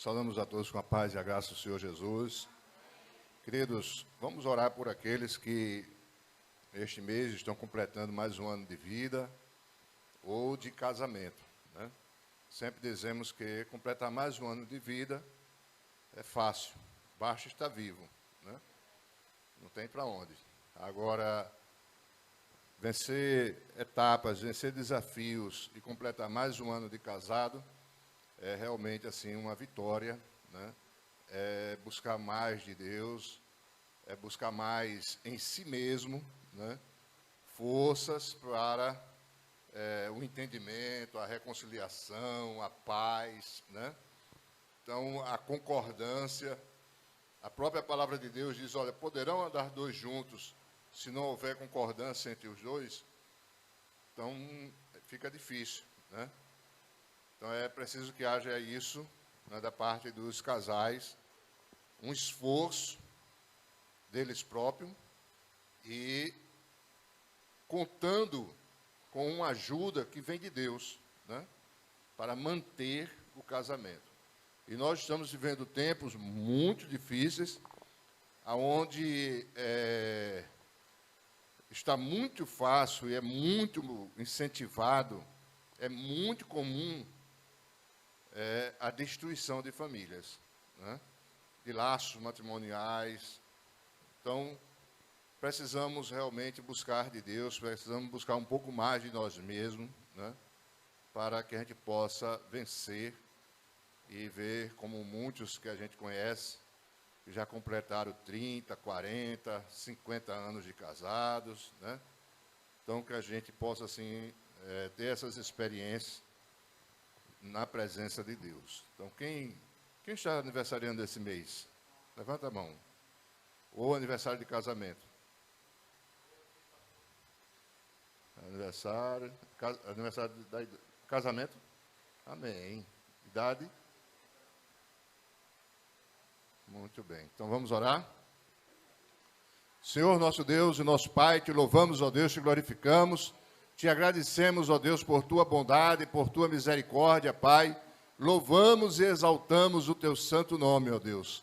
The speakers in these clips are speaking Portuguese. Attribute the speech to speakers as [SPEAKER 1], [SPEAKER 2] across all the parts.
[SPEAKER 1] Saudamos a todos com a paz e a graça do Senhor Jesus. Queridos, vamos orar por aqueles que este mês estão completando mais um ano de vida ou de casamento, né? Sempre dizemos que completar mais um ano de vida é fácil, basta estar vivo, né? Não tem para onde. Agora, vencer etapas, vencer desafios e completar mais um ano de casado é realmente assim uma vitória, né? É buscar mais de Deus, é buscar mais em si mesmo, né? Forças para o entendimento, a reconciliação, a paz, né? Então, a concordância. A própria palavra de Deus diz, olha, poderão andar dois juntos se não houver concordância entre os dois? Então, fica difícil, né? Então, é preciso que haja isso, né, da parte dos casais, um esforço deles próprios e contando com uma ajuda que vem de Deus, né, para manter o casamento. E nós estamos vivendo tempos muito difíceis, onde está muito fácil e é muito incentivado, é muito comum a destruição de famílias, né, de laços matrimoniais. Então, precisamos realmente buscar de Deus, precisamos buscar um pouco mais de nós mesmos, né, para que a gente possa vencer e ver como muitos que a gente conhece, que já completaram 30, 40, 50 anos de casados, né? Então, que a gente possa, assim, ter essas experiências na presença de Deus. Então, quem está aniversariando esse mês? Levanta a mão. Ou aniversário de casamento. Aniversário de casamento? Amém. Idade? Muito bem. Então vamos orar? Senhor nosso Deus e nosso Pai, te louvamos, ó Deus, te glorificamos, te agradecemos, ó Deus, por tua bondade, por tua misericórdia, Pai. Louvamos e exaltamos o teu santo nome, ó Deus.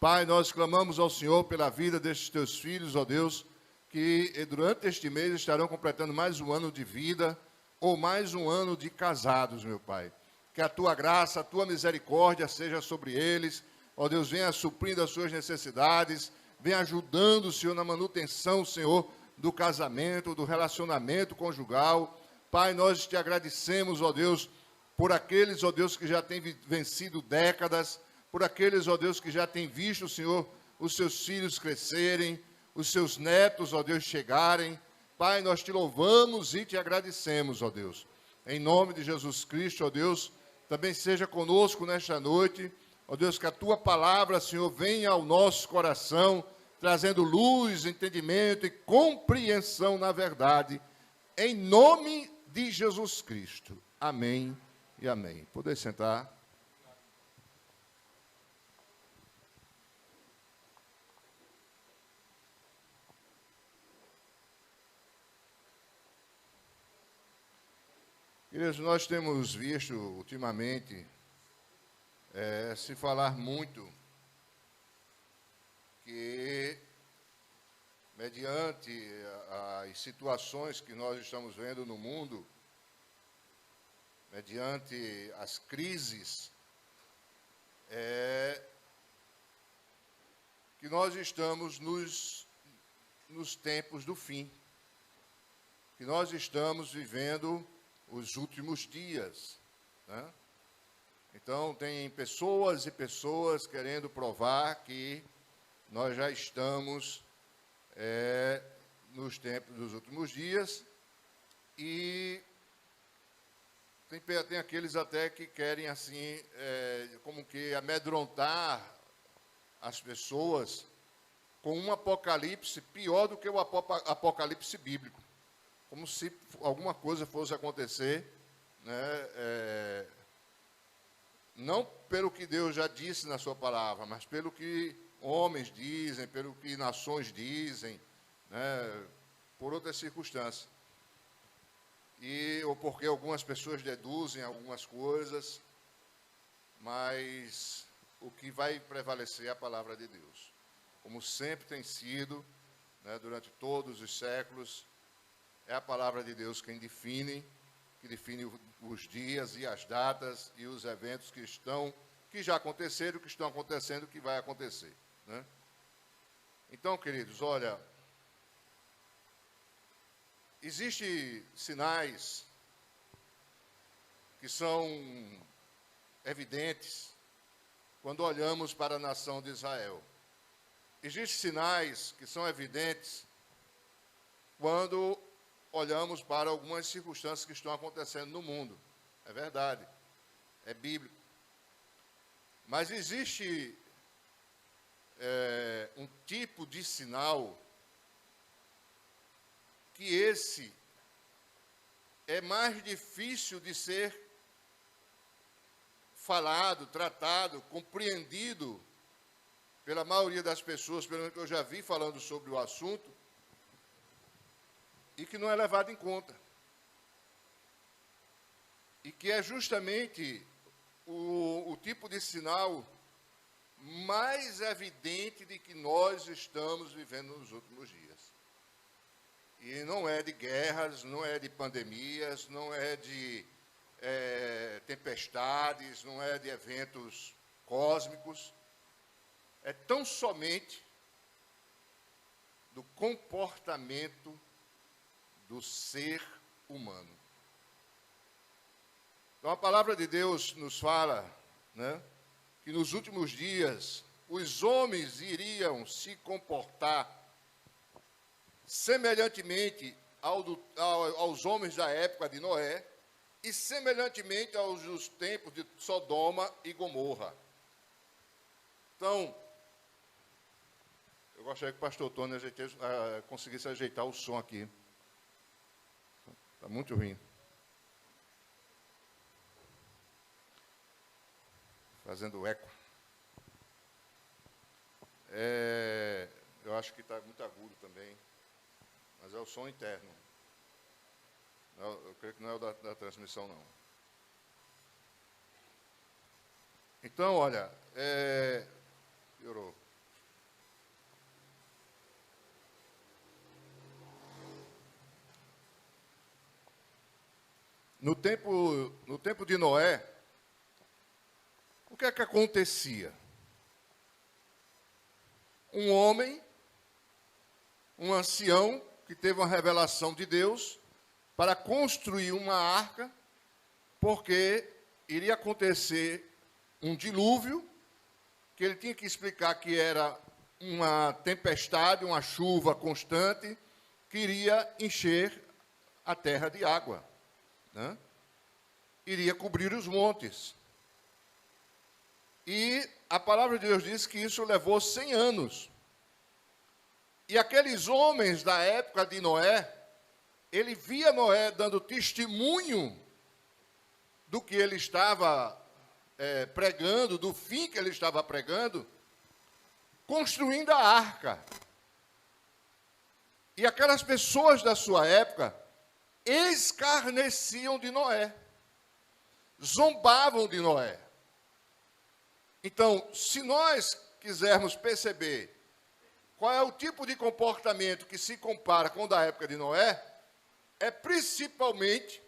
[SPEAKER 1] Pai, nós clamamos ao Senhor pela vida destes teus filhos, ó Deus, que durante este mês estarão completando mais um ano de vida ou mais um ano de casados, meu Pai. Que a tua graça, a tua misericórdia seja sobre eles, ó Deus, venha suprindo as suas necessidades, venha ajudando, Senhor, na manutenção, Senhor, do casamento, do relacionamento conjugal. Pai, nós te agradecemos, ó Deus, por aqueles, ó Deus, que já têm vencido décadas, por aqueles, ó Deus, que já têm visto, Senhor, os seus filhos crescerem, os seus netos, ó Deus, chegarem. Pai, nós te louvamos e te agradecemos, ó Deus. Em nome de Jesus Cristo, ó Deus, também seja conosco nesta noite. Ó Deus, que a tua palavra, Senhor, venha ao nosso coração, trazendo luz, entendimento e compreensão na verdade. Em nome de Jesus Cristo. Amém e amém. Poder sentar. Queridos, nós temos visto ultimamente se falar muito que, mediante as situações que nós estamos vendo no mundo, mediante as crises, que nós estamos nos tempos do fim, que nós estamos vivendo os últimos dias, né? Então, tem pessoas e pessoas querendo provar que nós já estamos nos tempos dos últimos dias, e tem aqueles até que querem, assim, como que amedrontar as pessoas com um apocalipse pior do que o apocalipse bíblico, como se alguma coisa fosse acontecer, né, não pelo que Deus já disse na sua palavra, mas pelo que homens dizem, pelo que nações dizem, né, por outras circunstâncias. Ou porque algumas pessoas deduzem algumas coisas, mas o que vai prevalecer é a palavra de Deus. Como sempre tem sido, né, durante todos os séculos, é a palavra de Deus que define os dias e as datas e os eventos que já aconteceram, que estão acontecendo, que vai acontecer, né? Então, queridos, olha, existem sinais que são evidentes quando olhamos para a nação de Israel. Existem sinais que são evidentes quando olhamos para algumas circunstâncias que estão acontecendo no mundo. É verdade, é bíblico. Mas existe um tipo de sinal que esse é mais difícil de ser falado, tratado, compreendido pela maioria das pessoas, pelo que eu já vi falando sobre o assunto, e que não é levado em conta. E que é justamente o tipo de sinal mais evidente de que nós estamos vivendo nos últimos dias. E não é de guerras, não é de pandemias, não é de tempestades, não é de eventos cósmicos. É tão somente do comportamento do ser humano. Então, a palavra de Deus nos fala, né, que nos últimos dias os homens iriam se comportar semelhantemente aos homens da época de Noé e semelhantemente aos dos tempos de Sodoma e Gomorra. Então, eu gostaria que o pastor Tony conseguisse ajeitar o som aqui. Está muito ruim. Fazendo eco. Eu acho que está muito agudo também. Mas é o som interno. Eu creio que não é o da transmissão, não. Então, olha, piorou. No tempo de Noé, o que é que acontecia? Um homem, um ancião, que teve uma revelação de Deus para construir uma arca, porque iria acontecer um dilúvio, que ele tinha que explicar que era uma tempestade, uma chuva constante, que iria encher a terra de água, né? Iria cobrir os montes. E a palavra de Deus diz que isso levou 100 anos. E aqueles homens da época de Noé, ele via Noé dando testemunho do que ele estava pregando, do fim que ele estava pregando, construindo a arca. E aquelas pessoas da sua época escarneciam de Noé, zombavam de Noé. Então, se nós quisermos perceber qual é o tipo de comportamento que se compara com o da época de Noé, é principalmente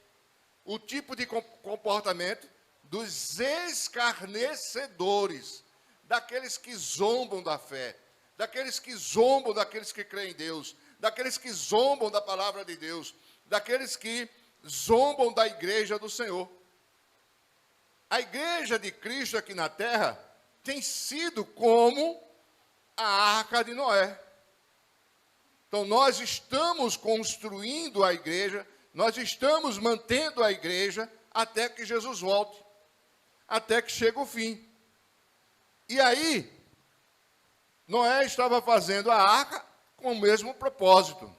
[SPEAKER 1] o tipo de comportamento dos escarnecedores, daqueles que zombam da fé, daqueles que zombam daqueles que creem em Deus, daqueles que zombam da palavra de Deus, daqueles que zombam da igreja do Senhor. A igreja de Cristo aqui na terra tem sido como a arca de Noé. Então, nós estamos construindo a igreja, nós estamos mantendo a igreja até que Jesus volte, até que chegue o fim. E aí, Noé estava fazendo a arca com o mesmo propósito.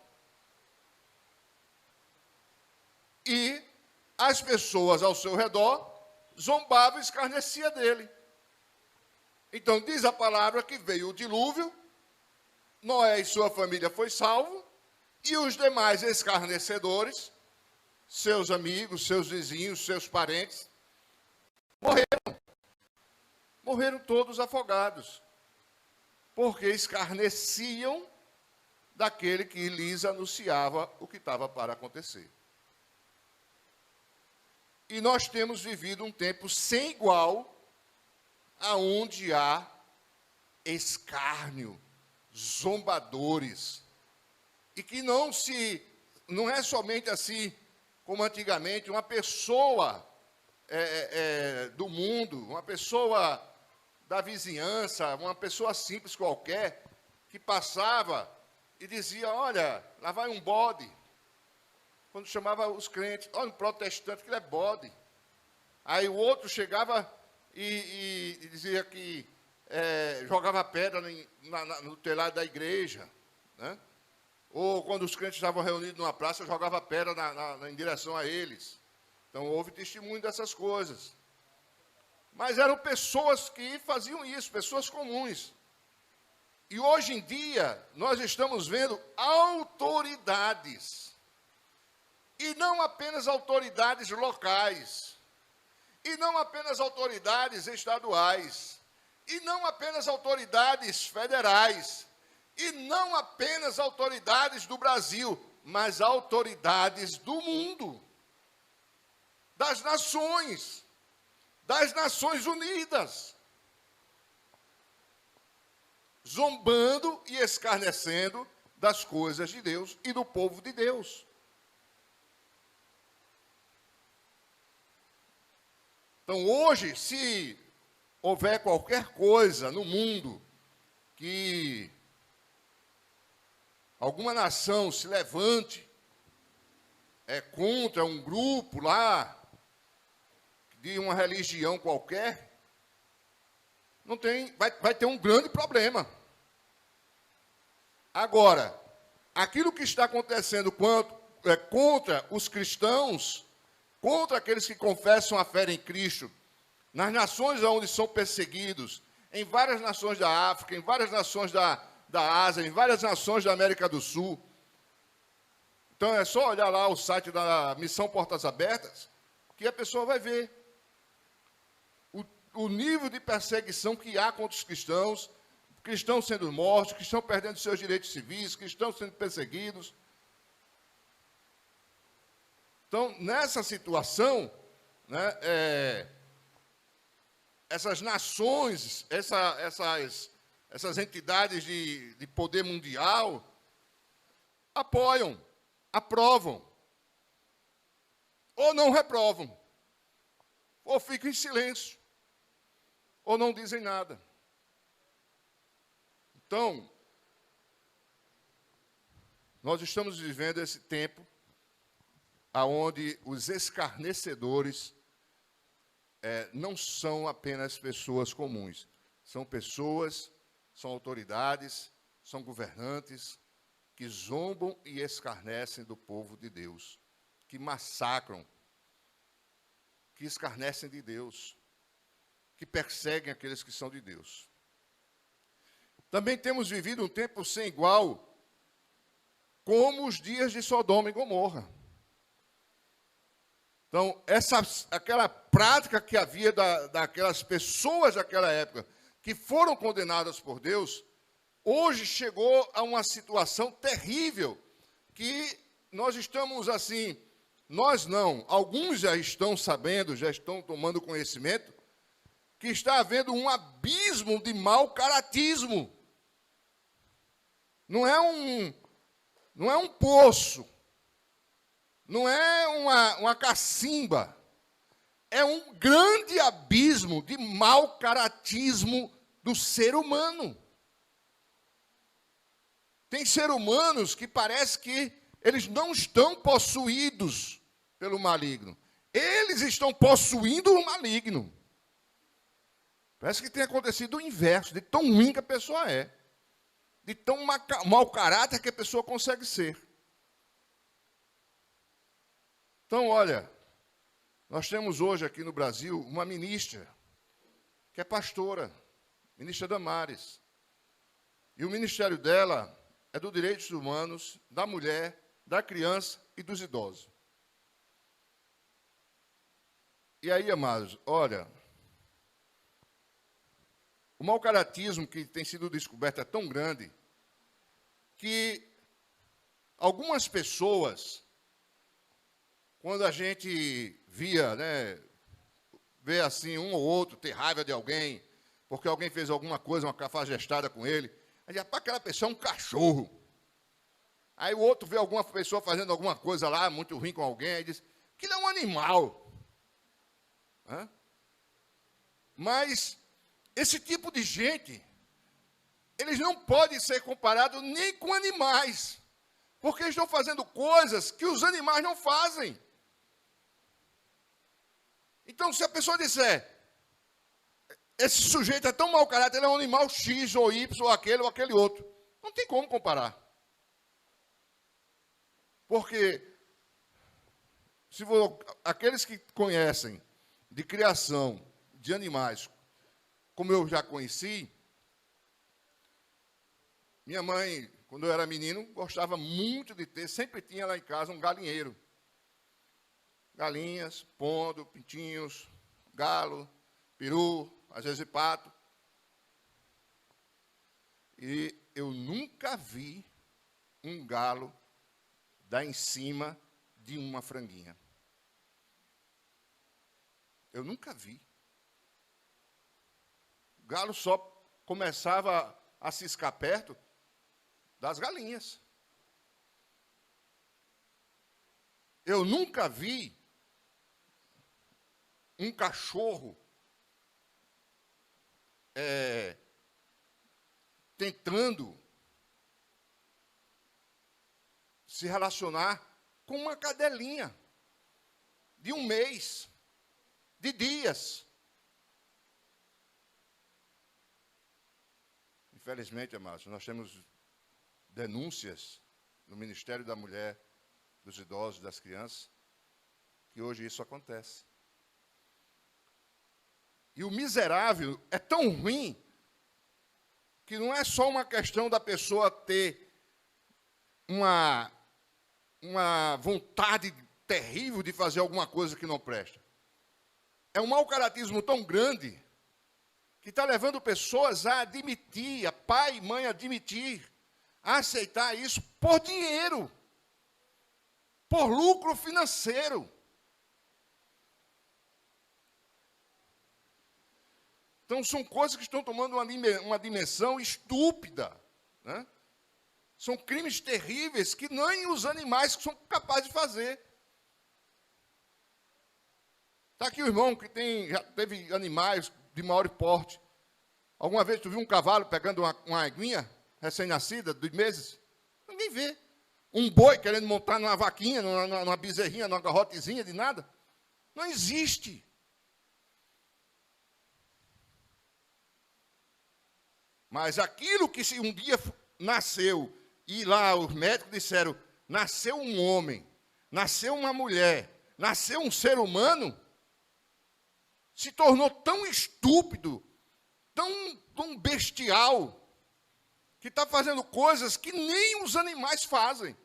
[SPEAKER 1] E as pessoas ao seu redor zombavam e escarneciam dele. Então, diz a palavra que veio o dilúvio, Noé e sua família foi salvo, e os demais escarnecedores, seus amigos, seus vizinhos, seus parentes, morreram. morreram todos afogados, porque escarneciam daquele que lhes anunciava o que estava para acontecer. E nós temos vivido um tempo sem igual, aonde há escárnio, zombadores, e que não é somente assim como antigamente, uma pessoa do mundo, uma pessoa da vizinhança, uma pessoa simples qualquer, que passava e dizia, olha, lá vai um bode. Quando chamava os crentes, olha, um protestante, que ele é bode. Aí o outro chegava e dizia que jogava pedra no telhado da igreja, né? Ou quando os crentes estavam reunidos numa praça, jogava pedra em direção a eles. Então houve testemunho dessas coisas. Mas eram pessoas que faziam isso, pessoas comuns. E hoje em dia, nós estamos vendo autoridades. E não apenas autoridades locais. E não apenas autoridades estaduais. E não apenas autoridades federais. E não apenas autoridades do Brasil, mas autoridades do mundo. Das Nações Unidas. Zombando e escarnecendo das coisas de Deus e do povo de Deus. Então, hoje, se houver qualquer coisa no mundo que alguma nação se levante contra um grupo lá, de uma religião qualquer, vai ter um grande problema. Agora, aquilo que está acontecendo contra os cristãos, contra aqueles que confessam a fé em Cristo, nas nações onde são perseguidos, em várias nações da África, em várias nações da Ásia, em várias nações da América do Sul. Então, é só olhar lá o site da Missão Portas Abertas, que a pessoa vai ver o nível de perseguição que há contra os cristãos sendo mortos, cristãos perdendo seus direitos civis, cristãos sendo perseguidos. Então, nessa situação, né, essas nações, essas entidades de poder mundial apoiam, aprovam, ou não reprovam, ou ficam em silêncio, ou não dizem nada. Então, nós estamos vivendo esse tempo onde os escarnecedores não são apenas pessoas comuns, são pessoas, são autoridades, são governantes que zombam e escarnecem do povo de Deus, que massacram, que escarnecem de Deus, que perseguem aqueles que são de Deus. Também temos vivido um tempo sem igual, como os dias de Sodoma e Gomorra. Então, aquela prática que havia daquelas pessoas daquela época, que foram condenadas por Deus, hoje chegou a uma situação terrível, que nós estamos assim, nós não, alguns já estão sabendo, já estão tomando conhecimento, que está havendo um abismo de mau caratismo. Não é um poço, não é uma cacimba, é um grande abismo de mau caratismo do ser humano. Tem seres humanos que parece que eles não estão possuídos pelo maligno. Eles estão possuindo o maligno. Parece que tem acontecido o inverso, de tão ruim que a pessoa é. De tão mau caráter que a pessoa consegue ser. Então, olha, nós temos hoje aqui no Brasil uma ministra, que é pastora, ministra Damares. E o ministério dela é dos direitos humanos, da mulher, da criança e dos idosos. E aí, amados, olha, o mau caratismo que tem sido descoberto é tão grande que algumas pessoas, quando a gente via, né, vê assim um ou outro ter raiva de alguém, porque alguém fez alguma coisa, uma cafajestada com ele, aí diz, para aquela pessoa é um cachorro. Aí o outro vê alguma pessoa fazendo alguma coisa lá, muito ruim com alguém, aí diz, aquilo é um animal. Hã? Mas esse tipo de gente, eles não podem ser comparados nem com animais, porque eles estão fazendo coisas que os animais não fazem. Então, se a pessoa disser, esse sujeito é tão mau caráter, ele é um animal X ou Y, ou aquele outro, não tem como comparar. Porque aqueles que conhecem de criação de animais, como eu já conheci, minha mãe, quando eu era menino, gostava muito de ter, sempre tinha lá em casa um galinheiro. Galinhas, pondo, pintinhos, galo, peru, às vezes pato. E eu nunca vi um galo dar em cima de uma franguinha. Eu nunca vi. O galo só começava a ciscar perto das galinhas. Eu nunca vi um cachorro tentando se relacionar com uma cadelinha de um mês, de dias. Infelizmente, amados, nós temos denúncias no Ministério da Mulher, dos Idosos, das Crianças, que hoje isso acontece. E o miserável é tão ruim que não é só uma questão da pessoa ter uma vontade terrível de fazer alguma coisa que não presta. É um mau caratismo tão grande que está levando pessoas a admitir, a pai e mãe admitir, a aceitar isso por dinheiro, por lucro financeiro. Então, são coisas que estão tomando uma dimensão estúpida, né? São crimes terríveis que nem os animais são capazes de fazer. Está aqui o irmão que já teve animais de maior porte. Alguma vez tu viu um cavalo pegando uma eguinha recém-nascida, 2 meses? Ninguém vê. Um boi querendo montar numa vaquinha, numa bezerrinha, numa garrotezinha de nada? Não existe. Mas aquilo que se um dia nasceu, e lá os médicos disseram, nasceu um homem, nasceu uma mulher, nasceu um ser humano, se tornou tão estúpido, tão bestial, que está fazendo coisas que nem os animais fazem.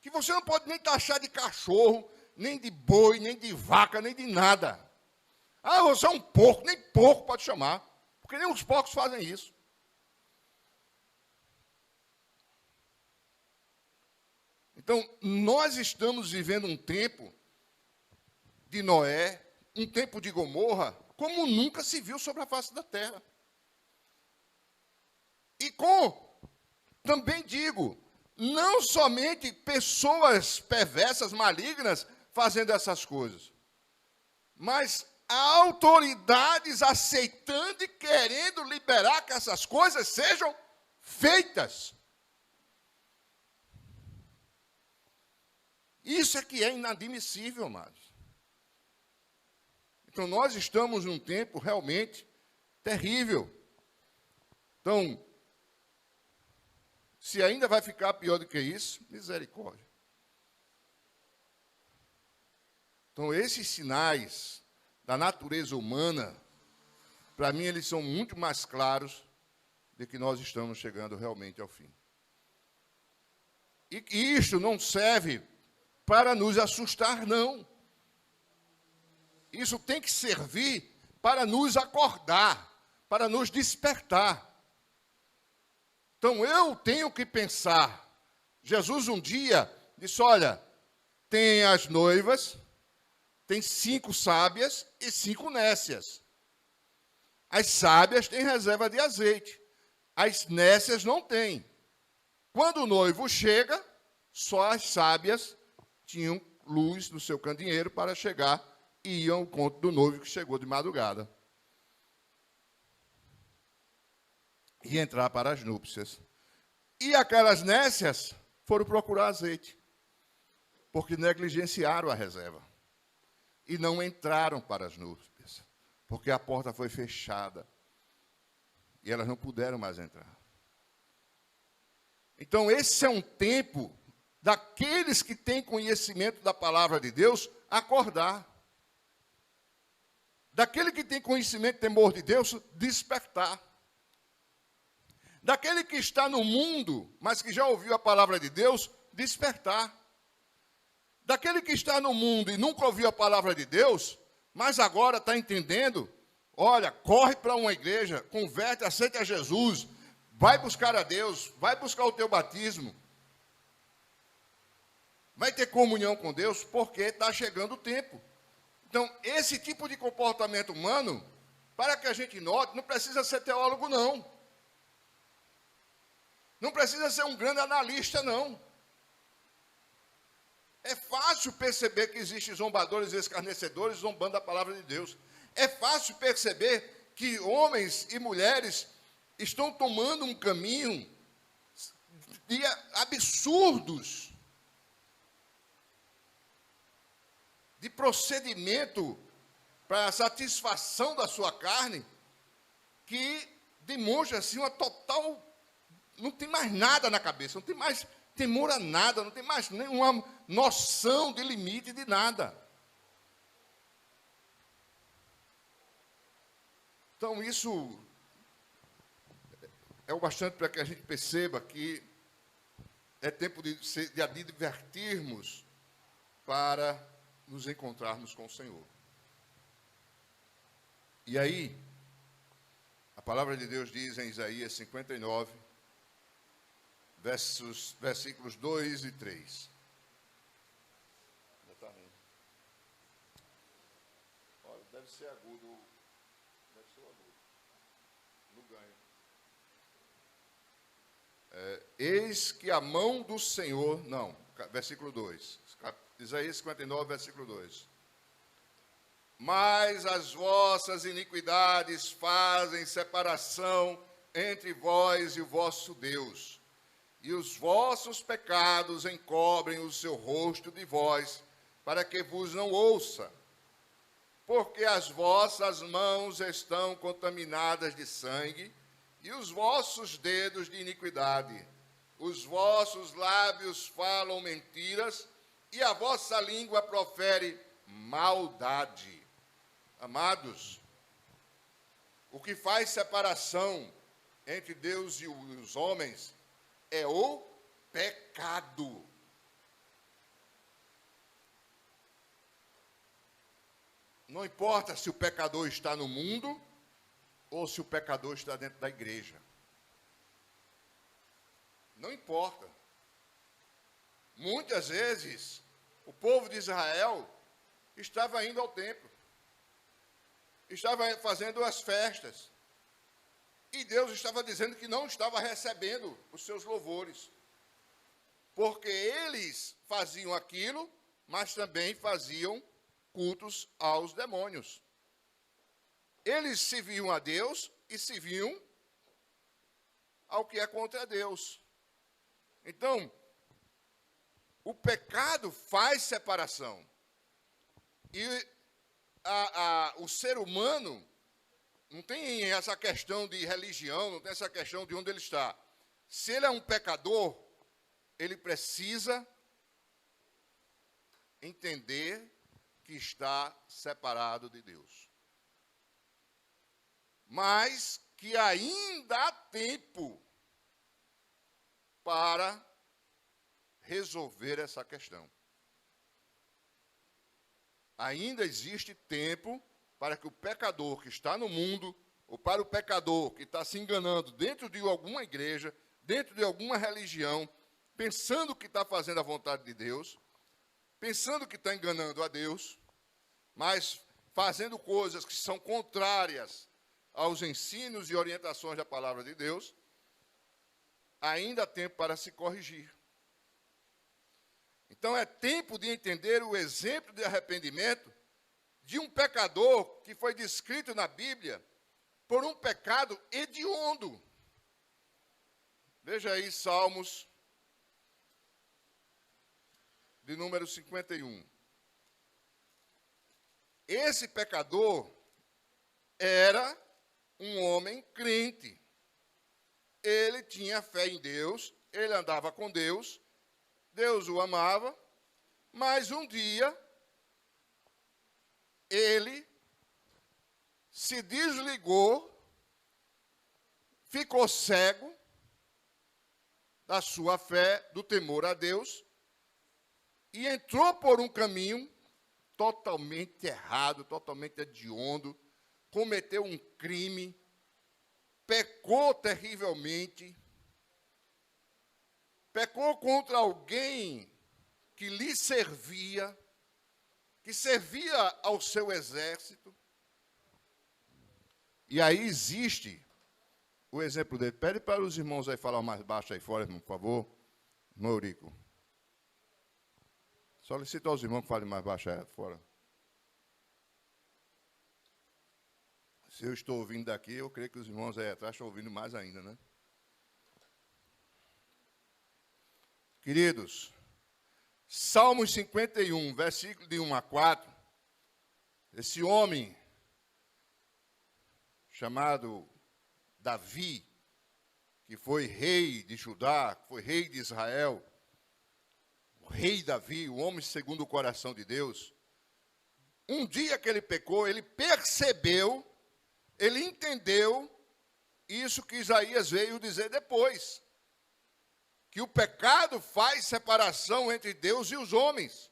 [SPEAKER 1] Que você não pode nem taxar de cachorro, nem de boi, nem de vaca, nem de nada. Ah, você é um porco, nem porco pode chamar. Porque nem os porcos fazem isso. Então, nós estamos vivendo um tempo de Noé, um tempo de Gomorra, como nunca se viu sobre a face da terra. E também digo, não somente pessoas perversas, malignas, fazendo essas coisas, mas autoridades aceitando e querendo liberar que essas coisas sejam feitas. Isso é que é inadmissível, amados. Então, nós estamos num tempo realmente terrível. Então, se ainda vai ficar pior do que isso, misericórdia. Então, esses sinais da natureza humana, para mim, eles são muito mais claros de que nós estamos chegando realmente ao fim. E isto não serve para nos assustar, não. Isso tem que servir para nos acordar, para nos despertar. Então, eu tenho que pensar. Jesus um dia disse, olha, tem as noivas, tem 5 sábias e 5 nécias. As sábias têm reserva de azeite, as nécias não têm. Quando o noivo chega, só as sábias tinham luz no seu candeeiro para chegar e iam ao encontro do noivo que chegou de madrugada. E entrar para as núpcias. E aquelas nécias foram procurar azeite, porque negligenciaram a reserva. E não entraram para as núpcias, porque a porta foi fechada. E elas não puderam mais entrar. Então, esse é um tempo daqueles que têm conhecimento da palavra de Deus acordar. Daquele que tem conhecimento e temor de Deus despertar. Daquele que está no mundo, mas que já ouviu a palavra de Deus, despertar. Daquele que está no mundo e nunca ouviu a palavra de Deus, mas agora está entendendo, olha, corre para uma igreja, converte, aceita Jesus, vai buscar a Deus, vai buscar o teu batismo, vai ter comunhão com Deus, porque está chegando o tempo. Então, esse tipo de comportamento humano, para que a gente note, não precisa ser teólogo, não. Não precisa ser um grande analista, não. É fácil perceber que existem zombadores e escarnecedores zombando da palavra de Deus. É fácil perceber que homens e mulheres estão tomando um caminho de absurdos, de procedimento para a satisfação da sua carne, que demonstra assim uma total... Não tem mais nada na cabeça, não tem mais temor a nada, não tem mais nenhuma noção de limite de nada. Então, isso é o bastante para que a gente perceba que é tempo de advertirmos para nos encontrarmos com o Senhor. E aí, a palavra de Deus diz em Isaías 59, versículos 2 e 3. Olha, deve ser agudo. Deve ser agudo. No ganho. Eis que a mão do Senhor... Não, versículo 2. Isaías 59, versículo 2. Mas as vossas iniquidades fazem separação entre vós e o vosso Deus, e os vossos pecados encobrem o seu rosto de vós, para que vos não ouça. Porque as vossas mãos estão contaminadas de sangue, e os vossos dedos de iniquidade. Os vossos lábios falam mentiras, e a vossa língua profere maldade. Amados, o que faz separação entre Deus e os homens é o pecado. Não importa se o pecador está no mundo ou se o pecador está dentro da igreja. Não importa. Muitas vezes, o povo de Israel estava indo ao templo, estava fazendo as festas, e Deus estava dizendo que não estava recebendo os seus louvores, porque eles faziam aquilo, mas também faziam cultos aos demônios. Eles serviam a Deus e serviam ao que é contra Deus. Então, o pecado faz separação. E o ser humano não tem essa questão de religião, não tem essa questão de onde ele está. Se ele é um pecador, ele precisa entender que está separado de Deus. Mas que ainda há tempo para resolver essa questão. Ainda existe tempo para que o pecador que está no mundo, ou para o pecador que está se enganando dentro de alguma igreja, dentro de alguma religião, pensando que está fazendo a vontade de Deus, pensando que está enganando a Deus, mas fazendo coisas que são contrárias aos ensinos e orientações da palavra de Deus, ainda há tempo para se corrigir. Então é tempo de entender o exemplo de arrependimento de um pecador que foi descrito na Bíblia por um pecado hediondo. Veja aí Salmos de número 51. Esse pecador era um homem crente. Ele tinha fé em Deus, ele andava com Deus, Deus o amava, mas um dia ele se desligou, ficou cego da sua fé, do temor a Deus, e entrou por um caminho totalmente errado, totalmente hediondo, cometeu um crime, pecou terrivelmente, pecou contra alguém que lhe servia, que servia ao seu exército. E aí existe o exemplo dele. Pede para os irmãos aí falar mais baixo aí fora, por favor. Irmão Eurico. Solicita aos irmãos que falem mais baixo aí fora. Se eu estou ouvindo daqui, eu creio que os irmãos aí atrás estão ouvindo mais ainda, né? Queridos, Salmos 51, versículo de 1 a 4, esse homem chamado Davi, que foi rei de Judá, foi rei de Israel, o rei Davi, o homem segundo o coração de Deus, um dia que ele pecou, ele percebeu, ele entendeu isso que Isaías veio dizer depois, que o pecado faz separação entre Deus e os homens.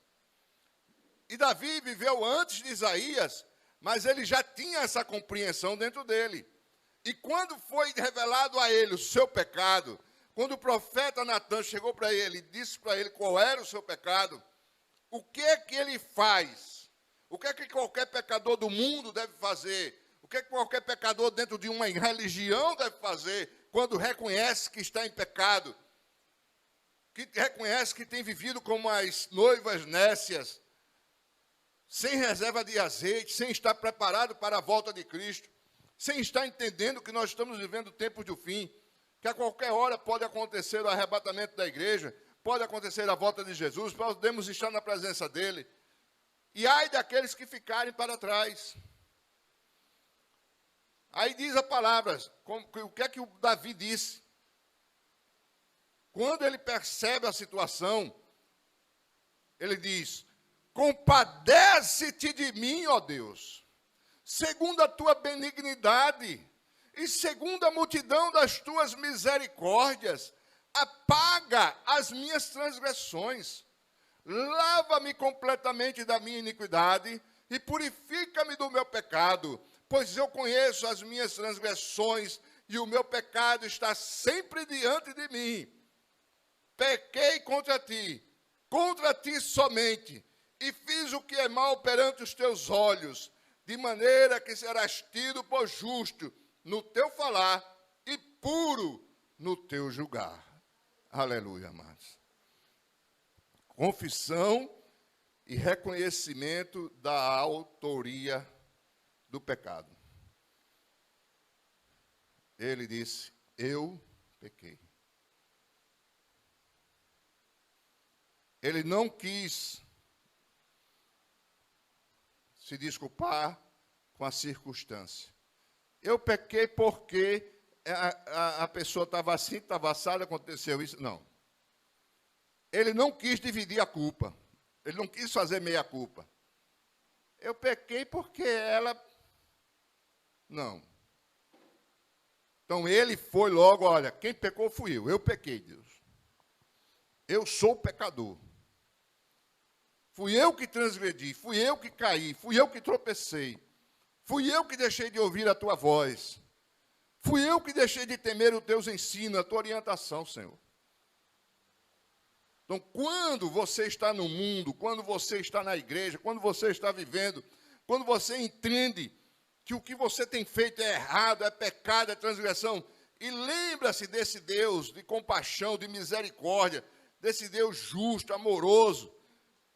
[SPEAKER 1] E Davi viveu antes de Isaías, mas ele já tinha essa compreensão dentro dele. E quando foi revelado a ele o seu pecado, quando o profeta Natan chegou para ele e disse para ele qual era o seu pecado, o que é que ele faz? O que é que qualquer pecador do mundo deve fazer? O que é que qualquer pecador dentro de uma religião deve fazer quando reconhece que está em pecado? Que reconhece que tem vivido como as noivas nécias, sem reserva de azeite, sem estar preparado para a volta de Cristo, sem estar entendendo que nós estamos vivendo tempos do fim, que a qualquer hora pode acontecer o arrebatamento da igreja, pode acontecer a volta de Jesus, podemos estar na presença dele. E ai daqueles que ficarem para trás. Aí diz a palavra, o que é que o Davi disse? Quando ele percebe a situação, ele diz: compadece-te de mim, ó Deus, segundo a tua benignidade e segundo a multidão das tuas misericórdias, apaga as minhas transgressões, lava-me completamente da minha iniquidade e purifica-me do meu pecado, pois eu conheço as minhas transgressões e o meu pecado está sempre diante de mim. Pequei contra ti somente, e fiz o que é mal perante os teus olhos, de maneira que serás tido por justo no teu falar e puro no teu julgar. Aleluia, amados. Confissão e reconhecimento da autoria do pecado. Ele disse: eu pequei. Ele não quis se desculpar com a circunstância. Eu pequei porque a pessoa estava assim, estava assada, aconteceu isso. Não. Ele não quis dividir a culpa. Ele não quis fazer meia culpa. Eu pequei porque ela... Não. Então ele foi logo, olha, quem pecou fui eu pequei, Deus. Eu sou pecador. Fui eu que transgredi, fui eu que caí, fui eu que tropecei, fui eu que deixei de ouvir a tua voz. Fui eu que deixei de temer os teus ensinos, a tua orientação, Senhor. Então, quando você está no mundo, quando você está na igreja, quando você está vivendo, quando você entende que o que você tem feito é errado, é pecado, é transgressão, e lembra-se desse Deus de compaixão, de misericórdia, desse Deus justo, amoroso,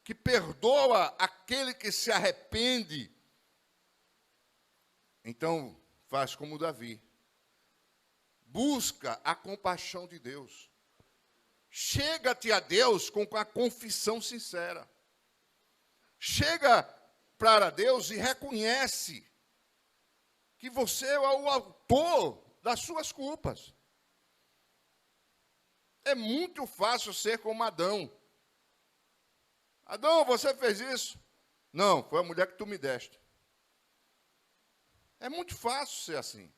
[SPEAKER 1] que perdoa aquele que se arrepende. Então, faz como Davi. Busca a compaixão de Deus. Chega-te a Deus com a confissão sincera. Chega para Deus e reconhece que você é o autor das suas culpas. É muito fácil ser como Adão. Adão, você fez isso? Não, foi a mulher que tu me deste. É muito fácil ser assim.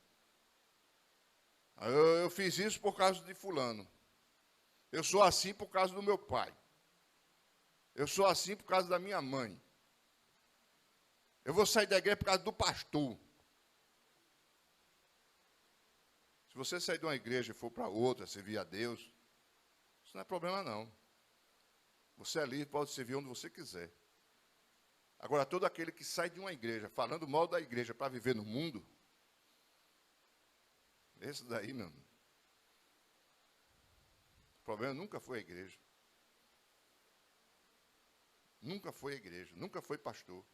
[SPEAKER 1] Eu fiz isso por causa de fulano. Eu sou assim por causa do meu pai. Eu sou assim por causa da minha mãe. Eu vou sair da igreja por causa do pastor. Se você sair de uma igreja e for para outra, servir a Deus, isso não é problema não. Você é livre, pode servir onde você quiser. Agora, todo aquele que sai de uma igreja, falando mal da igreja para viver no mundo, esse daí, meu irmão, o problema nunca foi a igreja. Nunca foi a igreja, nunca foi pastor.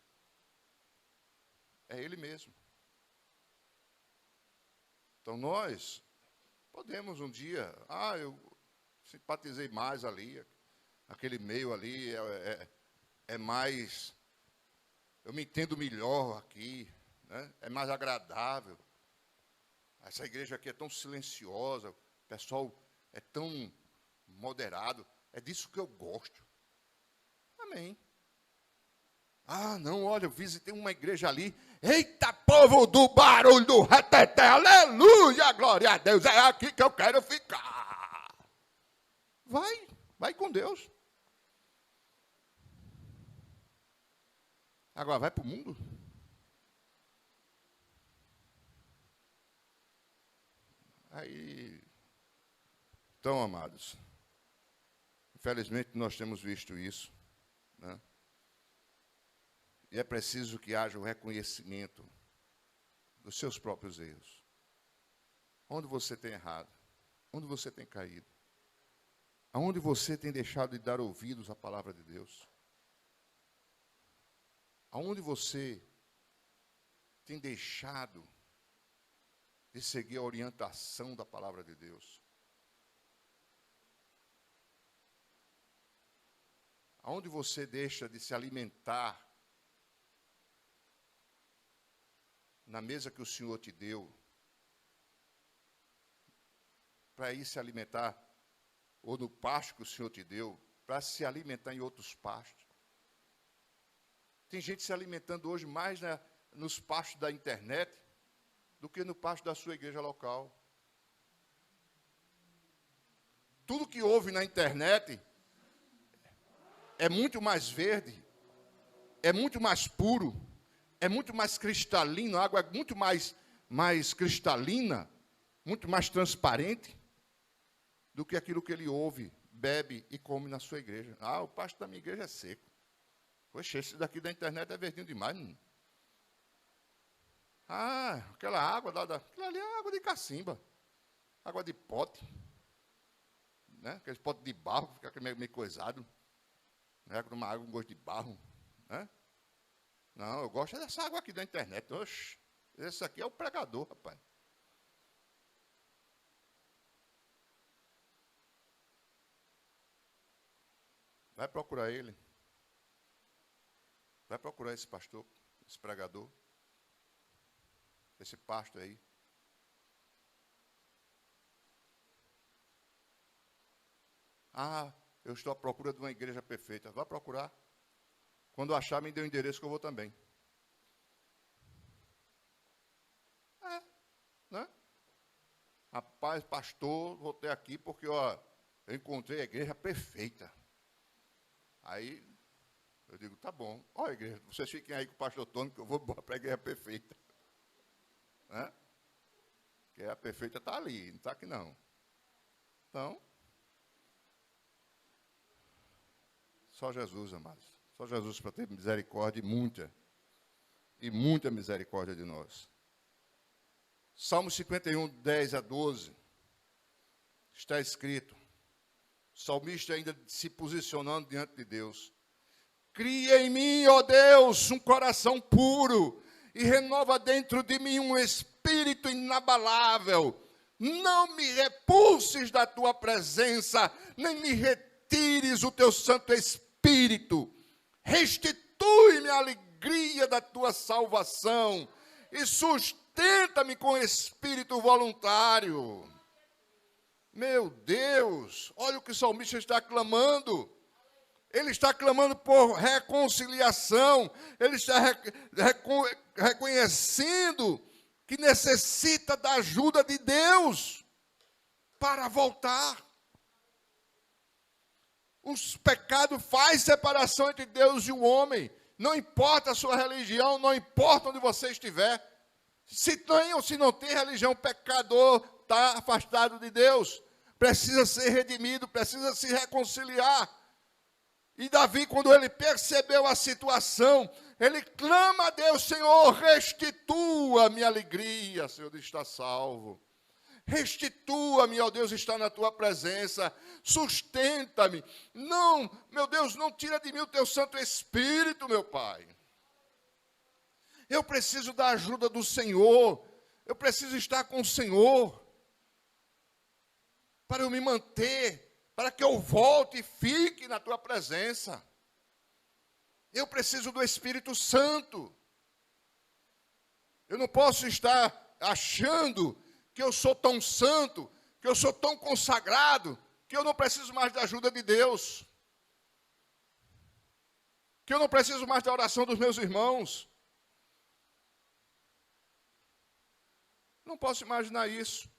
[SPEAKER 1] É ele mesmo. Então nós podemos um dia, eu simpatizei mais ali, aquele meio ali é mais, eu me entendo melhor aqui, né? É mais agradável. Essa igreja aqui é tão silenciosa, o pessoal é tão moderado, é disso que eu gosto. Amém. Não, olha, eu visitei uma igreja ali. Eita, povo do barulho do reteté, aleluia, glória a Deus, é aqui que eu quero ficar. Vai com Deus. Agora, vai para o mundo? Então, amados, infelizmente nós temos visto isso, né? E é preciso que haja o reconhecimento dos seus próprios erros. Onde você tem errado? Onde você tem caído? Aonde você tem deixado de dar ouvidos à palavra de Deus? Aonde você tem deixado de seguir a orientação da palavra de Deus? Aonde você deixa de se alimentar na mesa que o Senhor te deu, para ir se alimentar, ou no pasto que o Senhor te deu, para se alimentar em outros pastos? Tem gente se alimentando hoje mais nos pastos da internet do que no pasto da sua igreja local. Tudo que houve na internet é muito mais verde, é muito mais puro, é muito mais cristalino, a água é muito mais cristalina, muito mais transparente do que aquilo que ele ouve, bebe e come na sua igreja. O pasto da minha igreja é seco. Poxa, esse daqui da internet é verdinho demais. Aquela água aquela ali é água de cacimba, água de pote, né? Aquele pote de barro, fica meio coisado, né? Uma água com gosto de barro, né? Não, eu gosto dessa água aqui da internet. Oxe, esse aqui é o pregador, rapaz. Vai procurar ele. Vai procurar esse pastor, esse pregador, esse pasto aí. Eu estou à procura de uma igreja perfeita. Vá procurar. Quando achar, me dê o endereço que eu vou também. Né? Rapaz, pastor, voltei aqui porque, eu encontrei a igreja perfeita. Aí, eu digo, tá bom. Igreja, vocês fiquem aí com o pastor Tony, que eu vou para a igreja perfeita. Né? Porque a perfeita está ali, não está aqui não. Então, só Jesus, amados. Só Jesus para ter misericórdia e muita misericórdia de nós. Salmo 51, 10 a 12, está escrito, o salmista ainda se posicionando diante de Deus. Cria em mim, ó Deus, um coração puro e renova dentro de mim um espírito inabalável. Não me repulses da tua presença, nem me retires o teu Santo Espírito. Restitui-me a alegria da tua salvação e sustenta-me com espírito voluntário. Meu Deus, olha o que o salmista está clamando. Ele está clamando por reconciliação. Ele está reconhecendo que necessita da ajuda de Deus para voltar. Os pecados fazem separação entre Deus e o homem. Não importa a sua religião, não importa onde você estiver. Se tem ou se não tem religião, o pecador está afastado de Deus. Precisa ser redimido, precisa se reconciliar. E Davi, quando ele percebeu a situação, ele clama a Deus: Senhor, restitua a minha alegria, Senhor, de estar salvo. Restitua-me, ó Deus, estar na tua presença. Sustenta-me. Não, meu Deus, não tira de mim o teu Santo Espírito, meu Pai. Eu preciso da ajuda do Senhor. Eu preciso estar com o Senhor para eu me manter, para que eu volte e fique na tua presença. Eu preciso do Espírito Santo. Eu não posso estar achando que eu sou tão santo, que eu sou tão consagrado, que eu não preciso mais da ajuda de Deus, que eu não preciso mais da oração dos meus irmãos. Não posso imaginar isso.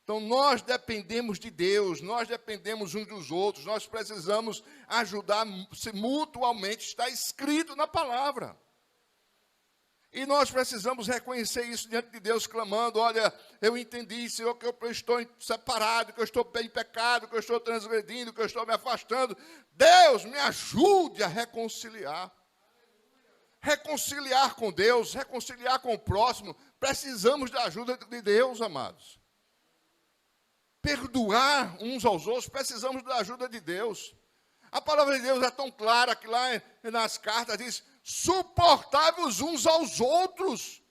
[SPEAKER 1] Então, nós dependemos de Deus, nós dependemos uns dos outros, nós precisamos ajudar-se mutuamente, está escrito na palavra. E nós precisamos reconhecer isso diante de Deus, clamando: olha, eu entendi, Senhor, que eu estou separado, que eu estou em pecado, que eu estou transgredindo, que eu estou me afastando. Deus, me ajude a reconciliar. Reconciliar com Deus, reconciliar com o próximo. Precisamos da ajuda de Deus, amados. Perdoar uns aos outros, precisamos da ajuda de Deus. A palavra de Deus é tão clara que lá nas cartas diz: suportai-vos uns aos outros.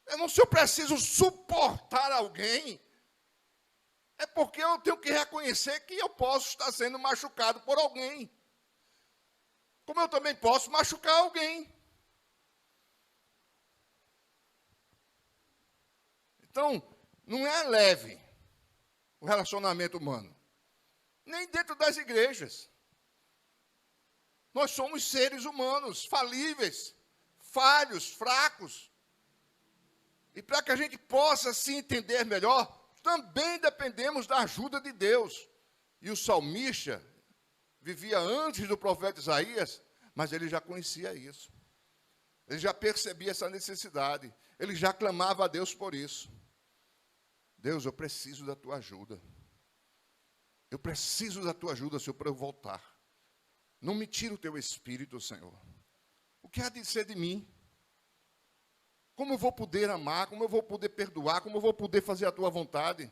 [SPEAKER 1] Eu não sei se eu preciso suportar alguém. É porque eu tenho que reconhecer que eu posso estar sendo machucado por alguém. Como eu também posso machucar alguém. Então, não é leve o relacionamento humano. Nem dentro das igrejas. Nós somos seres humanos, falíveis, falhos, fracos. E para que a gente possa se entender melhor, também dependemos da ajuda de Deus. E o salmista vivia antes do profeta Isaías, mas ele já conhecia isso. Ele já percebia essa necessidade. Ele já clamava a Deus por isso. Deus, eu preciso da tua ajuda. Eu preciso da tua ajuda, Senhor, para eu voltar. Não me tira o teu Espírito, Senhor. O que há de ser de mim? Como eu vou poder amar? Como eu vou poder perdoar? Como eu vou poder fazer a tua vontade?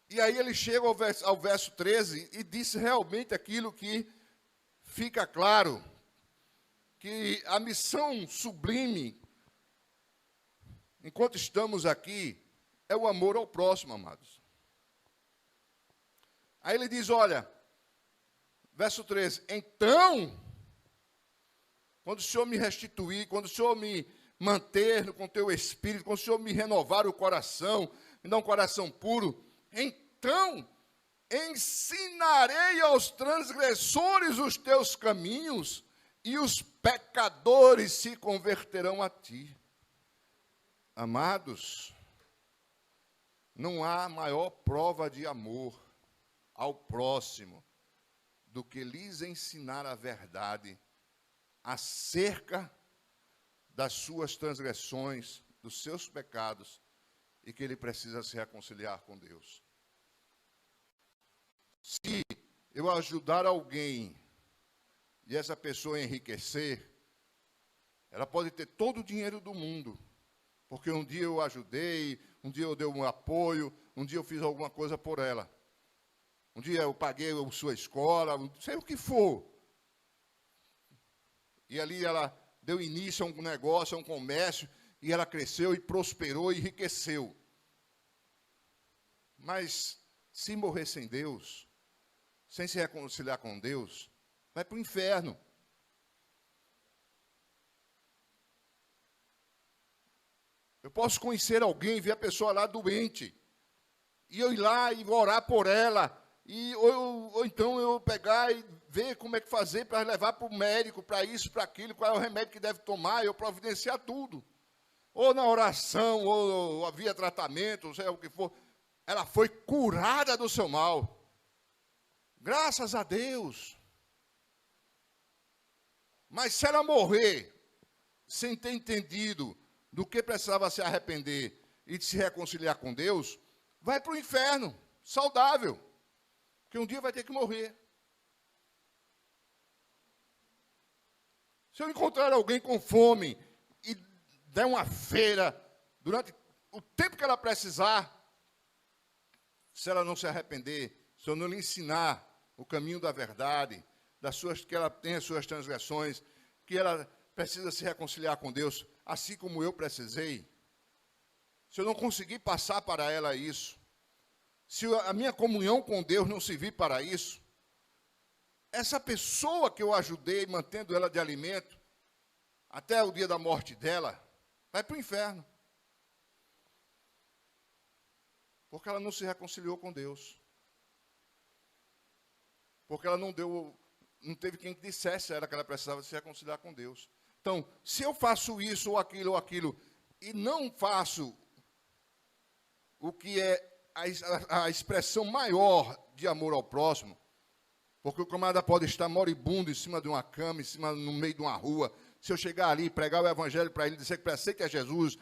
[SPEAKER 1] E aí ele chega ao verso 13 e disse realmente aquilo que fica claro, que a missão sublime, enquanto estamos aqui, é o amor ao próximo, amados. Aí ele diz, olha, verso 13, então, quando o Senhor me restituir, quando o Senhor me manter com o teu Espírito, quando o Senhor me renovar o coração, me dar um coração puro, então ensinarei aos transgressores os teus caminhos e os pecadores se converterão a ti. Amados, não há maior prova de amor ao próximo do que lhes ensinar a verdade acerca das suas transgressões, dos seus pecados e que ele precisa se reconciliar com Deus. Se eu ajudar alguém e essa pessoa enriquecer, ela pode ter todo o dinheiro do mundo, porque um dia eu ajudei, um dia eu dei um apoio, um dia eu fiz alguma coisa por ela. Um dia eu paguei a sua escola, não sei o que for. E ali ela deu início a um negócio, a um comércio, e ela cresceu e prosperou e enriqueceu. Mas se morrer sem Deus, sem se reconciliar com Deus, vai para o inferno. Eu posso conhecer alguém, ver a pessoa lá doente, e eu ir lá e orar por ela, ou então eu pegar e ver como é que fazer para levar para o médico, para isso, para aquilo, qual é o remédio que deve tomar, eu providenciar tudo. Ou na oração, ou havia tratamento, não sei o que for. Ela foi curada do seu mal. Graças a Deus. Mas se ela morrer sem ter entendido do que precisava se arrepender e de se reconciliar com Deus, vai para o inferno, saudável. Porque um dia vai ter que morrer. Se eu encontrar alguém com fome e der uma feira durante o tempo que ela precisar, se ela não se arrepender, se eu não lhe ensinar o caminho da verdade, que ela tem as suas transgressões, que ela precisa se reconciliar com Deus, assim como eu precisei, se eu não conseguir passar para ela isso, se a minha comunhão com Deus não servir para isso, essa pessoa que eu ajudei, mantendo ela de alimento, até o dia da morte dela, vai para o inferno. Porque ela não se reconciliou com Deus. Porque ela não teve quem dissesse a ela que ela precisava se reconciliar com Deus. Então, se eu faço isso ou aquilo, e não faço o que é a expressão maior de amor ao próximo, porque o camarada pode estar moribundo em cima de uma cama, no meio de uma rua, se eu chegar ali, pregar o evangelho para ele, dizer que aceita Jesus,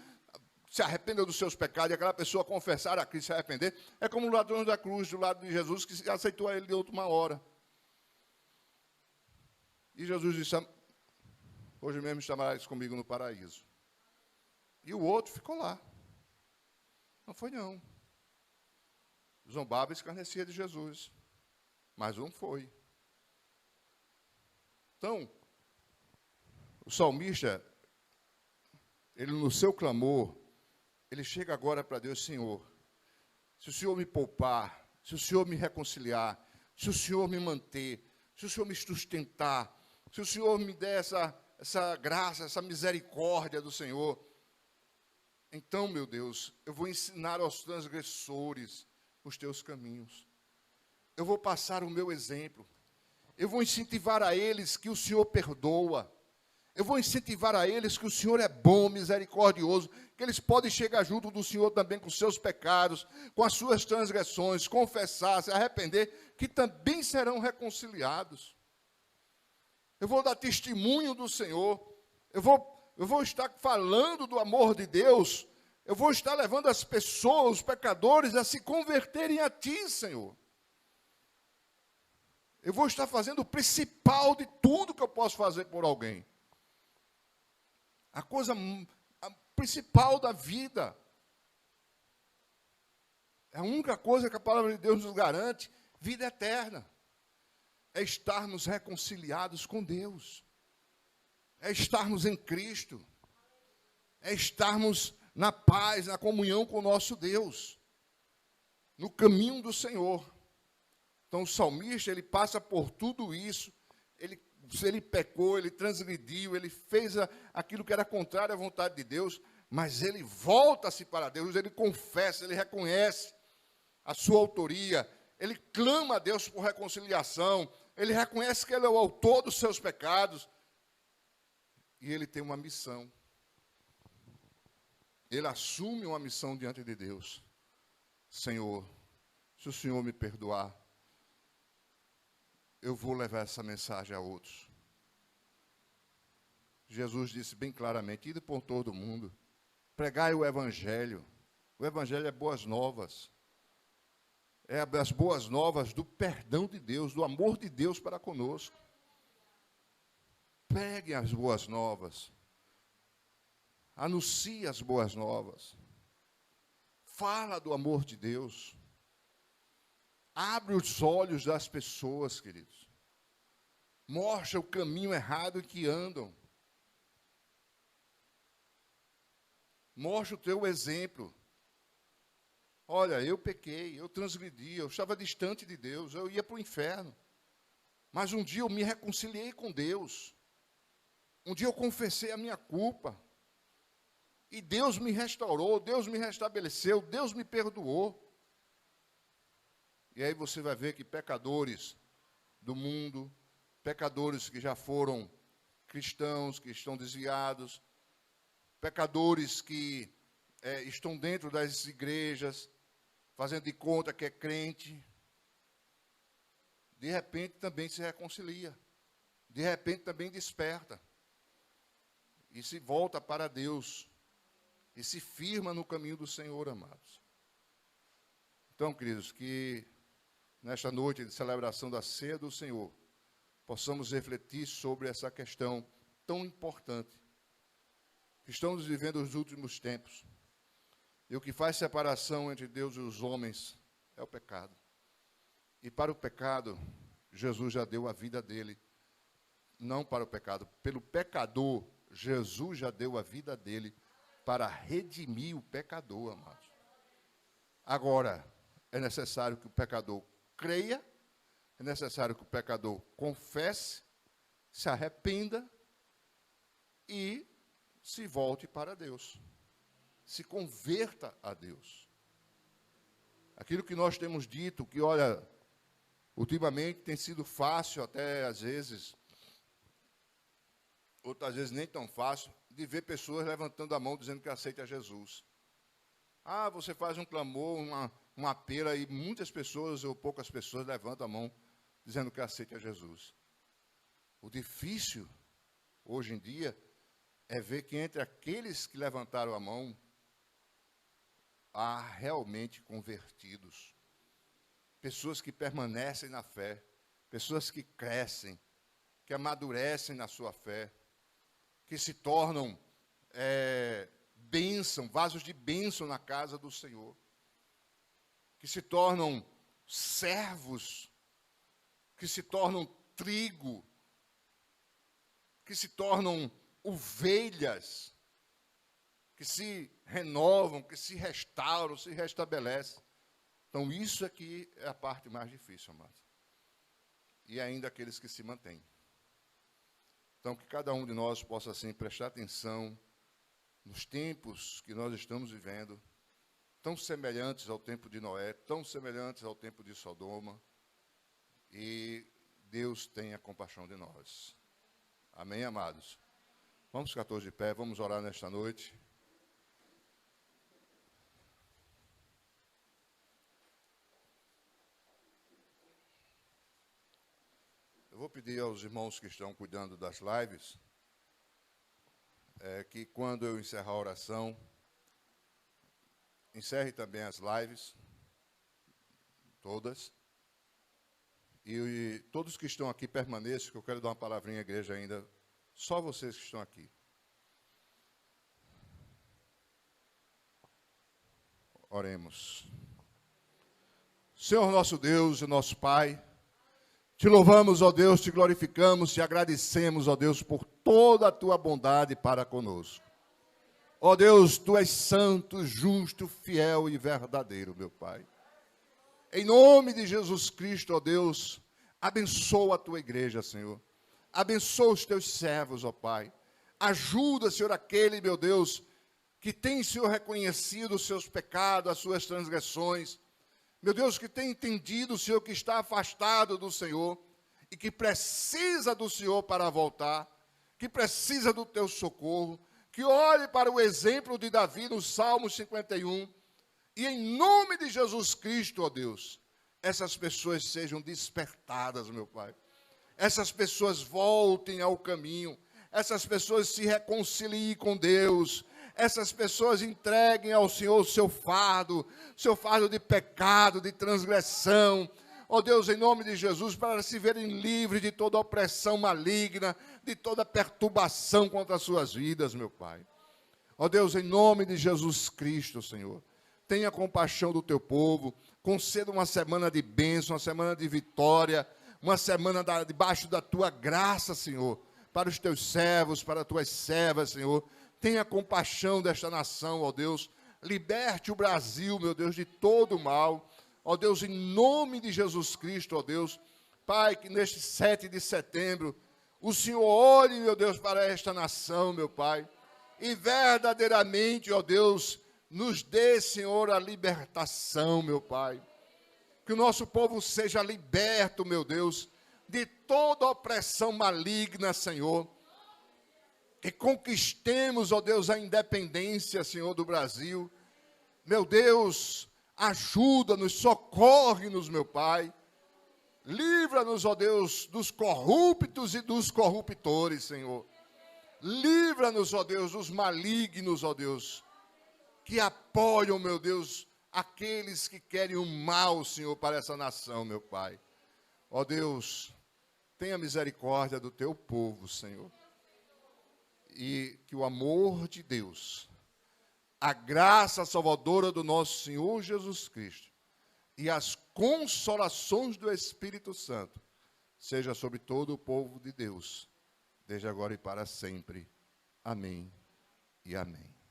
[SPEAKER 1] se arrependa dos seus pecados, e aquela pessoa confessar a Cristo, se arrepender, é como o ladrão da cruz, do lado de Jesus, que aceitou a ele de última hora. E Jesus disse, hoje mesmo estarás comigo no paraíso. E o outro ficou lá. Não foi não. Zombava e escarnecia de Jesus. Mas um foi. Então, o salmista, ele no seu clamor, ele chega agora para Deus, Senhor, se o Senhor me poupar, se o Senhor me reconciliar, se o Senhor me manter, se o Senhor me sustentar, se o Senhor me der essa graça, essa misericórdia do Senhor, então, meu Deus, eu vou ensinar aos transgressores os teus caminhos. Eu vou passar o meu exemplo. Eu vou incentivar a eles que o Senhor perdoa. Eu vou incentivar a eles que o Senhor é bom, misericordioso, que eles podem chegar junto do Senhor também com seus pecados, com as suas transgressões, confessar, se arrepender, que também serão reconciliados. Eu vou dar testemunho do Senhor. Eu vou estar falando do amor de Deus. Eu vou estar levando as pessoas, os pecadores, a se converterem a Ti, Senhor. Eu vou estar fazendo o principal de tudo que eu posso fazer por alguém. A principal da vida. É a única coisa que a palavra de Deus nos garante, vida eterna. É estarmos reconciliados com Deus. É estarmos em Cristo. É estarmos na paz, na comunhão com o nosso Deus. No caminho do Senhor. Então o salmista, ele passa por tudo isso. Ele pecou, ele transgrediu, ele fez aquilo que era contrário à vontade de Deus, mas ele volta-se para Deus, ele confessa, ele reconhece a sua autoria, ele clama a Deus por reconciliação, ele reconhece que ele é o autor dos seus pecados, e ele tem uma missão. Ele assume uma missão diante de Deus. Senhor, se o Senhor me perdoar, eu vou levar essa mensagem a outros. Jesus disse bem claramente, ide por todo mundo, Pregai o Evangelho. O Evangelho é boas novas. É as boas novas do perdão de Deus, do amor de Deus para conosco. Pregue as boas novas. Anuncie as boas novas. Fala do amor de Deus. Abre os olhos das pessoas, queridos. Mostra o caminho errado em que andam. Mostra o teu exemplo. Olha, eu pequei, eu transgredi, eu estava distante de Deus, eu ia para o inferno. Mas um dia eu me reconciliei com Deus. Um dia eu confessei a minha culpa. E Deus me restaurou, Deus me restabeleceu, Deus me perdoou. E aí você vai ver que pecadores do mundo, pecadores que já foram cristãos, que estão desviados, pecadores que estão dentro das igrejas, fazendo de conta que é crente, de repente também se reconcilia, de repente também desperta, e se volta para Deus, e se firma no caminho do Senhor, amados. Então, queridos, que nesta noite de celebração da ceia do Senhor, possamos refletir sobre essa questão tão importante. Estamos vivendo os últimos tempos. E o que faz separação entre Deus e os homens é o pecado. E para o pecado, Jesus já deu a vida dele. Não para o pecado. Pelo pecador, Jesus já deu a vida dele para redimir o pecador, amados. Agora, é necessário que o pecador creia, é necessário que o pecador confesse, se arrependa e se volte para Deus. Se converta a Deus. Aquilo que nós temos dito, que olha, ultimamente tem sido fácil, até às vezes, outras vezes nem tão fácil, de ver pessoas levantando a mão dizendo que aceita Jesus. Ah, você faz um clamor, uma apela, e muitas pessoas ou poucas pessoas levantam a mão dizendo que aceita Jesus. O difícil, hoje em dia, é ver que entre aqueles que levantaram a mão, há realmente convertidos. Pessoas que permanecem na fé, pessoas que crescem, que amadurecem na sua fé, que se tornam bênção, vasos de bênção na casa do Senhor, que se tornam servos, que se tornam trigo, que se tornam ovelhas, que se renovam, que se restauram, se restabelecem. Então, isso aqui é a parte mais difícil, amados. E ainda aqueles que se mantêm. Então, que cada um de nós possa, assim, prestar atenção nos tempos que nós estamos vivendo, tão semelhantes ao tempo de Noé, tão semelhantes ao tempo de Sodoma, e Deus tenha compaixão de nós. Amém, amados? Vamos ficar todos de pé, vamos orar nesta noite. Eu vou pedir aos irmãos que estão cuidando das lives, que quando eu encerrar a oração, encerre também as lives, todas, e todos que estão aqui permaneçam, que eu quero dar uma palavrinha à igreja ainda, só vocês que estão aqui. Oremos. Senhor nosso Deus e nosso Pai, te louvamos, ó Deus, te glorificamos, te agradecemos, ó Deus, por toda a tua bondade para conosco. Ó Deus, tu és santo, justo, fiel e verdadeiro, meu Pai. Em nome de Jesus Cristo, ó Deus, abençoa a tua igreja, Senhor. Abençoa os teus servos, ó Pai. Ajuda, Senhor, aquele, meu Deus, que tem, Senhor, reconhecido os seus pecados, as suas transgressões. Meu Deus, que tem entendido, Senhor, que está afastado do Senhor e que precisa do Senhor para voltar, que precisa do teu socorro, que olhe para o exemplo de Davi no Salmo 51 e em nome de Jesus Cristo, ó Deus, essas pessoas sejam despertadas, meu Pai. Essas pessoas voltem ao caminho, essas pessoas se reconciliem com Deus, essas pessoas entreguem ao Senhor o seu fardo de pecado, de transgressão. Ó Deus, em nome de Jesus, para se verem livres de toda opressão maligna, de toda perturbação contra as suas vidas, meu Pai. Ó Deus, em nome de Jesus Cristo, Senhor, tenha compaixão do teu povo, conceda uma semana de bênção, uma semana de vitória, uma semana debaixo da tua graça, Senhor, para os teus servos, para as tuas servas, Senhor. Tenha compaixão desta nação, ó Deus. Liberte o Brasil, meu Deus, de todo o mal. Ó Deus, em nome de Jesus Cristo, ó Deus. Pai, que neste 7 de setembro, o Senhor olhe, meu Deus, para esta nação, meu Pai. E verdadeiramente, ó Deus, nos dê, Senhor, a libertação, meu Pai. Que o nosso povo seja liberto, meu Deus, de toda opressão maligna, Senhor. Que conquistemos, ó Deus, a independência, Senhor, do Brasil. Meu Deus, ajuda-nos, socorre-nos, meu Pai. Livra-nos, ó Deus, dos corruptos e dos corruptores, Senhor. Livra-nos, ó Deus, dos malignos, ó Deus, que apoiam, meu Deus, aqueles que querem o mal, Senhor, para essa nação, meu Pai. Ó Deus, tenha misericórdia do teu povo, Senhor. E que o amor de Deus, a graça salvadora do nosso Senhor Jesus Cristo e as consolações do Espírito Santo seja sobre todo o povo de Deus, desde agora e para sempre. Amém e amém.